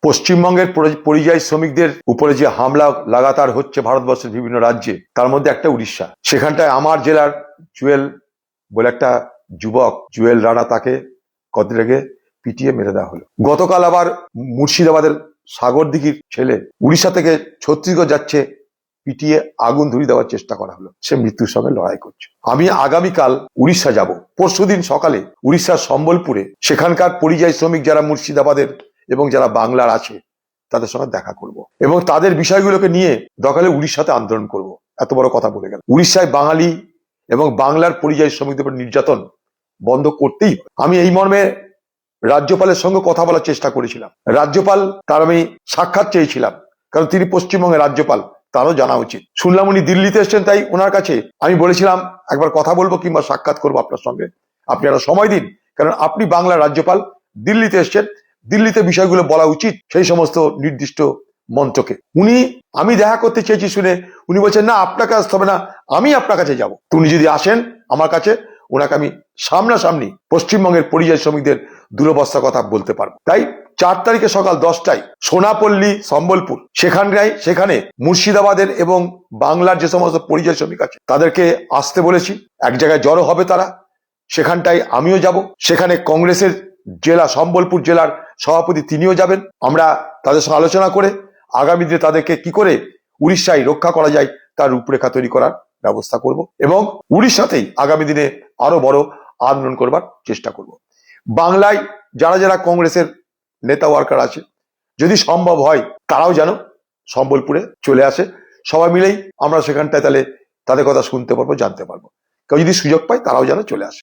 পশ্চিমবঙ্গের পরিযায়ী শ্রমিকদের উপরে যে হামলা লাগাতার হচ্ছে ভারতবর্ষের বিভিন্ন রাজ্যে, তার মধ্যে একটা উড়িষ্যা। সেখানটায় আমার জেলার জুয়েল বলে একটা যুবক, জুয়েল রানা, তাকে কদিন আগে পিটিয়ে মেরে দেওয়া হলো। গতকাল আবার মুর্শিদাবাদের সাগরদিঘির ছেলে উড়িষ্যা থেকে ছত্তিশগড় যাচ্ছে, পিটিয়ে আগুন ধরিয়ে দেওয়ার চেষ্টা করা হলো। সে মৃত্যুর সঙ্গে লড়াই করছে। আমি আগামীকাল উড়িষ্যা যাব। পরশুদিন সকালে উড়িষ্যার সম্বলপুরে সেখানকার পরিযায়ী শ্রমিক যারা মুর্শিদাবাদের এবং যারা বাংলার আছে তাদের সঙ্গে দেখা করব এবং তাদের বিষয়গুলোকে নিয়ে দরকার হলে উড়িষ্যাতে আন্দোলন করব। এত বড় কথা বলে গেল। উড়িষ্যায় বাঙালি এবং বাংলার পরিযায়ী শ্রমিকদের উপর নির্যাতন বন্ধ করতেই হবে। আমি এই মর্মে রাজ্যপালের সঙ্গে কথা বলার চেষ্টা করেছিলাম। রাজ্যপাল তার আমি সাক্ষাৎ চেয়েছিলাম, কারণ তিনি পশ্চিমবঙ্গের রাজ্যপাল, তারও জানা উচিত। শুনলাম উনি দিল্লিতে এসছেন, তাই ওনার কাছে আমি বলেছিলাম একবার কথা বলবো কিংবা সাক্ষাৎ করবো আপনার সঙ্গে, আপনি একটা সময় দিন, কারণ আপনি বাংলার রাজ্যপাল, দিল্লিতে এসছেন, দিল্লিতে বিষয়গুলো বলা উচিত সেই সমস্ত নির্দিষ্ট মন্ত্রকে। আমি দেখা করতে চেয়েছি শুনে উনি বলছেন না, আপনাকে আসতে হবে না, আমি আপনার কাছে যাব। তো উনি যদি আসেন আমার কাছে, ওনাকে আমি সামনাসামনি পশ্চিমবঙ্গের পরিযায়ী শ্রমিকদের দুরবস্থার কথা বলতে পারবো। তাই 4 তারিখে সকাল 10টায় সোনাপল্লী সম্বলপুর সেখানে মুর্শিদাবাদের এবং বাংলার যে সমস্ত পরিযায়ী শ্রমিক আছে তাদেরকে আসতে বলেছি। এক জায়গায় জড়ো হবে তারা, সেখানটায় আমিও যাব। সেখানে কংগ্রেসের সম্বলপুর জেলার সভাপতি তিনিও যাবেন। আমরা তাদের সঙ্গে আলোচনা করে আগামী দিনে তাদেরকে কি করে উড়িষ্যায় রক্ষা করা যায় তার রূপরেখা তৈরি করার ব্যবস্থা করব এবং উড়িষ্যাতেই আগামী দিনে আরো বড় আন্দোলন করবার চেষ্টা করব। বাংলায় যারা যারা কংগ্রেসের নেতা ওয়ার্কার আছে, যদি সম্ভব হয় তারাও যেন সম্বলপুরে চলে আসে। সবাই মিলেই আমরা সেখানটায় তাহলে তাদের কথা শুনতে পারবো, জানতে পারবো। কেউ যদি সুযোগ পায় তারাও যেন চলে আসে।